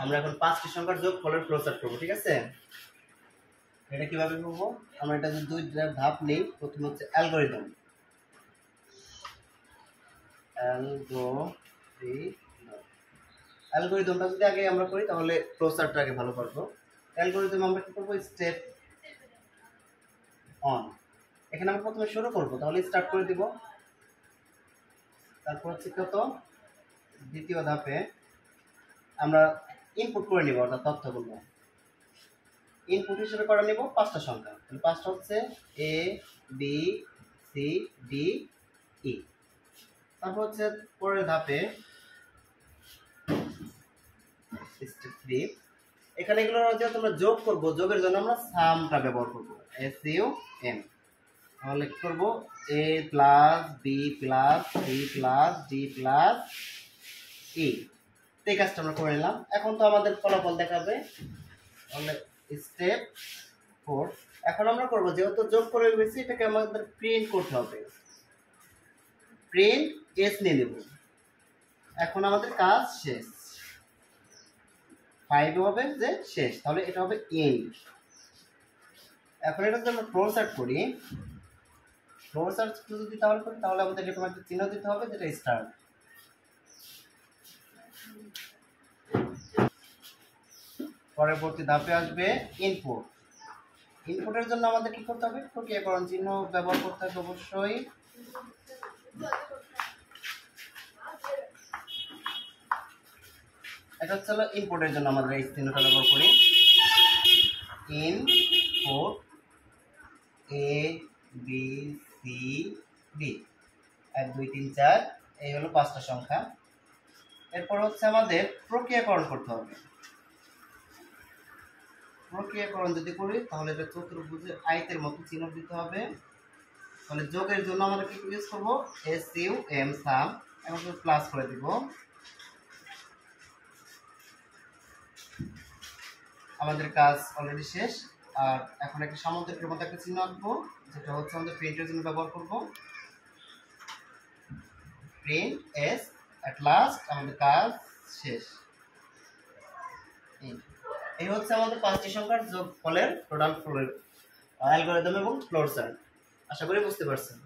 আমরা এখন 5টি সংখ্যার যোগফলের ফ্লোচার্ট করব, ঠিক আছে? এটা কিভাবে করব? আমরা এটা যদি দুইটা ধাপ নেই, প্রথমে হচ্ছে অ্যালগরিদম। অ্যালগরিদমটা যদি আগে আমরা করি তাহলে ফ্লোচার্টটা আগে ভালো পারবো। অ্যালগরিদম আমরা কি করব? Step on. এখানে আমরা প্রথমে শুরু করব, তাহলে স্টার্ট করে দিব। তারপর হচ্ছে কত, দ্বিতীয় ধাপে আমরা ইনপুট করে নিব, অর্থাৎ তথ্যগুলো ইনপুট হিসেবে করে নিব 5টা সংখ্যা। তাহলে 5টা হচ্ছে A B C D E. তারপর হচ্ছে পরের ধাপে স্টেপ 3, এখানে এগুলো যেহেতু আমরা যোগ করব, যোগের জন্য আমরা সামটা ব্যবহার করব, এস ইউ এম। তাহলে কি করব? A plus B plus C plus D plus E. এই কাজটা আমরা করে নিলাম। এখন তো আমাদের ফলাফল দেখাবে। তাহলে স্টেপ 4, এখন আমরা করব, যেহেতু যোগ করে গেছি এটাকে আমাদের প্রিন্ট করতে হবে। প্রিন্ট এস নিয়ে নেব। এখন আমাদের কাজ শেষ। 5 হবে যে শেষ, তাহলে এটা হবে এন্ড। এখন এটা যদি আমরা ফ্লোচার্ট করি, ফ্লোচার্ট যদি তাহলে করি তাহলে আমাদের এরকম একটা চিহ্ন দিতে হবে যেটা স্টার্ট। পরবর্তী ধাপে আসবে ইনপুট। ইনপুটের জন্য আমাদের কি করতে হবে? প্রক্রিয়াকরণ চিহ্ন ব্যবহার করতে হবে অবশ্যই। এটা হচ্ছে ইনপুটের জন্য আমাদের এই চিহ্নটা ব্যবহার করি। Input A B C D, 1 2 3 4, এই হলো 5টা সংখ্যা। এরপর হচ্ছে আমাদের প্রক্রিয়াকরণ করতে হবে। প্রক্রিয়াকরণ যদি করি তাহলে এটা চতুর্ভুজের আয়তের মতো চিহ্ন দিতে হবে। তাহলে যোগের জন্য আমরা কি ইউজ করব? এস ইউ এম সাম, এবং প্লাস করে দিব। আমাদের কাজ অলরেডি শেষ। আর এখন একটা সামুদ্রিকের মতো একটা চিহ্ন আঁকবো, যেটা হচ্ছে আমাদের প্রিন্টের জন্য ব্যবহার করব। প্রিন্ট এস, এট লাস্ট আমাদের কাজ শেষ। এই হচ্ছে আমাদের 5টি সংখ্যার যোগফলের টোটাল অ্যালগরিদম এবং ফ্লোচার্ট। আশা করি বুঝতে পারছেন।